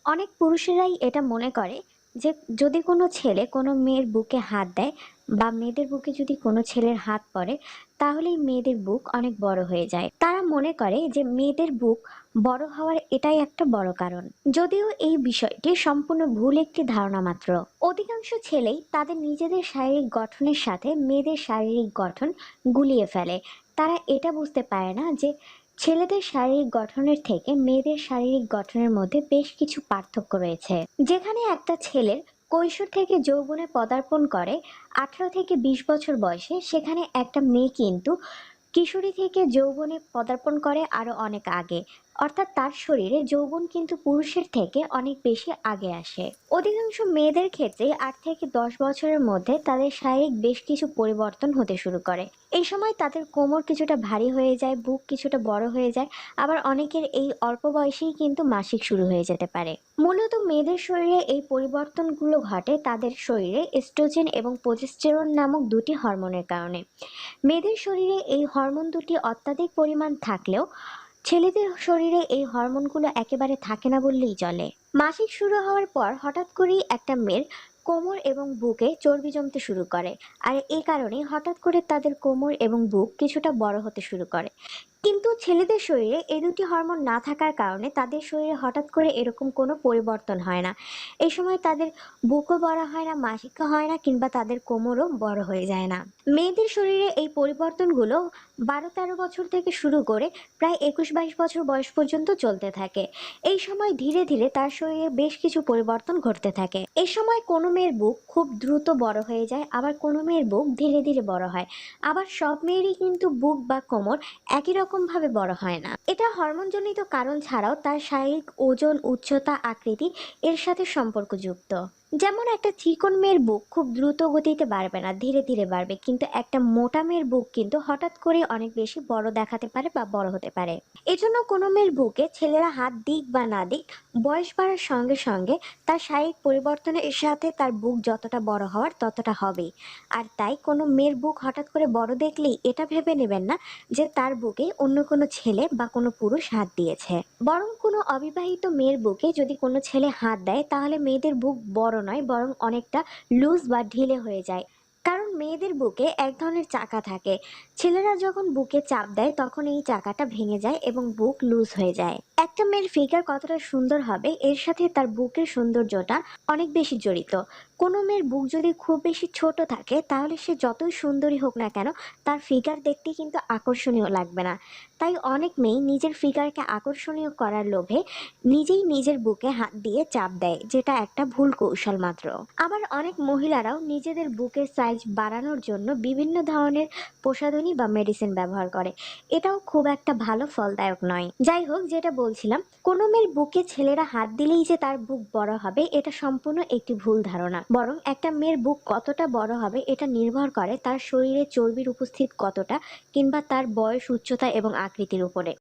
অনেক পুরুষেরাই এটা মনে করে যে যদি কোনো ছেলে কোনো মেয়ের বুকে হাত দেয় বা মেয়েদের বুকে যদি কোনো ছেলের হাত পড়ে তাহলেই মেয়েদের বুক অনেক বড় হয়ে যায়। তারা মনে করে যে মেয়েদের বুক বড় হওয়ার এটাই একটা বড় কারণ। যদিও এই বিষয়টি সম্পূর্ণ ভুল একটি ধারণা মাত্র। অধিকাংশ ছেলেই তাদের নিজেদের শারীরিক গঠনের সাথে মেয়েদের শারীরিক গঠন গুলিয়ে ফেলে। তারা এটা বুঝতে পারে না যে ছেলেদের শারীরিক গঠনের থেকে মেয়েদের শারীরিক গঠনের মধ্যে বেশ কিছু পার্থক্য রয়েছে। যেখানে একটা ছেলের কৈশোর থেকে যৌবনে পদার্পণ করে 18 থেকে 20 বছর বয়সে, সেখানে একটা মেয়ে কিন্তু কিশোরী থেকে যৌবনে পদার্পণ করে আরো অনেক আগে। অর্থাৎ তার শরীরে যৌবন কিন্তু পুরুষের থেকে অনেক বেশি আগে আসে। অধিকাংশ মেয়েদের ক্ষেত্রে 8 থেকে 10 বছরের মধ্যে তাদের শারীরিক বেশ কিছু পরিবর্তন হতে শুরু করে। এই সময় তাদের কোমর কিছুটা ভারী হয়ে যায়, বুক কিছুটা বড় হয়ে যায়। আবার অনেকের এই অল্প বয়সেই কিন্তু মাসিক শুরু হয়ে যেতে পারে। মূলত মেয়েদের শরীরে এই পরিবর্তনগুলো ঘটে তাদের শরীরে এস্ট্রোজেন এবং প্রোজেস্টেরন নামক দুটি হরমোনের কারণে। মেয়েদের শরীরে এই হরমোন দুটি অত্যাধিক পরিমাণ থাকলেও ছেলেদের শরীরে এই হরমোনগুলো একেবারে থাকে না বললেই চলে। মাসিক শুরু হওয়ার পর হঠাৎ করেই একটা মেয়ের কোমর এবং বুকে চর্বি জমতে শুরু করে। আর এই কারণে হঠাৎ করে তাদের কোমর এবং বুক কিছুটা বড় হতে শুরু করে। কিন্তু ছেলেদের শরীরে এই দুটি হরমোন না থাকার কারণে তাদের শরীরে হঠাৎ করে এরকম কোনো পরিবর্তন হয় না। এই সময় তাদের বুকও বড় হয় না, মাসিকও হয় না, কিংবা তাদের কোমরও বড় হয়ে যায় না। মেয়েদের শরীরে এই পরিবর্তনগুলো 12-13 বছর থেকে শুরু করে প্রায় 21-22 বছর বয়স পর্যন্ত চলতে থাকে। এই সময় ধীরে ধীরে তার শরীরে বেশ কিছু পরিবর্তন ঘটতে থাকে। এই সময় কোনো মেয়ের বুক খুব দ্রুত বড় হয়ে যায়, আবার কোনো মেয়ের বুক ধীরে ধীরে বড় হয়। আবার সব মেয়েরই কিন্তু বুক বা কোমর একই রকম ভাবে বড় হয় না। এটা হরমোনজনিত কারণ ছাড়াও তার শারীরিক ওজন, উচ্চতা, আকৃতি এর সাথে সম্পর্কযুক্ত। যেমন একটা চিকন মেয়ের বুক খুব দ্রুত গতিতে বাড়বে না, ধীরে ধীরে বাড়বে, কিন্তু একটা মোটা মেয়ের বুক কিন্তু হঠাৎ করে অনেক বেশি বড় দেখাতে পারে বা বড় হতে পারে। এজন্য কোনো মেয়ের বুকে ছেলেরা হাত দিক বা না দিক, বয়স বাড়ার সঙ্গে সঙ্গে তার শারীরিক পরিবর্তনের সাথে তার বুক যতটা বড় হওয়ার ততটা হবেই। আর তাই কোনো মেয়ের বুক হঠাৎ করে বড় দেখলেই এটা ভেবে নেবেন না যে তার বুকে অন্য কোনো ছেলে বা কোনো পুরুষ হাত দিয়েছে। বরং কোনো অবিবাহিত মেয়ের বুকে যদি কোনো ছেলে হাত দেয় তাহলে মেয়েদের বুক বড় নয়, বরং অনেকটা লুজ বা ঢিলে হয়ে যায়। কারণ মেয়েদের বুকে এক ধরনের চাকা থাকে। ছেলেরা যখন বুকে চাপ দেয় তখন এই চাকাটা ভেঙে যায় এবং বুক লুজ হয়ে যায়। একটা মেয়ের ফিগার কতটা সুন্দর হবে এর সাথে তার বুকের সৌন্দর্যটা অনেক বেশি জড়িত। কোনো মেয়ের বুক যদি খুব বেশি ছোট থাকে তাহলে সে যতই সুন্দরী হোক না কেন তার ফিগার দেখতে কিন্তু আকর্ষণীয় লাগবে না। তাই অনেক মেয়ে নিজের ফিগারকে আকর্ষণীয় করার লোভে নিজেই নিজের বুকে হাত দিয়ে চাপ দেয়, যেটা একটা ভুল কৌশল মাত্র। আবার অনেক মহিলারাও নিজেদের বুকের সাইজ বাড়ানোর জন্য বিভিন্ন ধরনের প্রসাধনী বা মেডিসিন ব্যবহার করে। এটাও খুব একটা ভালো ফলদায়ক নয়। যাই হোক, যেটা বলছিলাম, কোনো মেয়ের বুকে ছেলেরা হাত দিলেই যে তার বুক বড় হবে এটা সম্পূর্ণ একটি ভুল ধারণা। বরং একটা মেয়ের বুক কতটা বড় হবে এটা নির্ভর করে তার শরীরে চর্বির উপস্থিত কতটা, কিংবা তার বয়স, উচ্চতা এবং আকৃতির উপরে।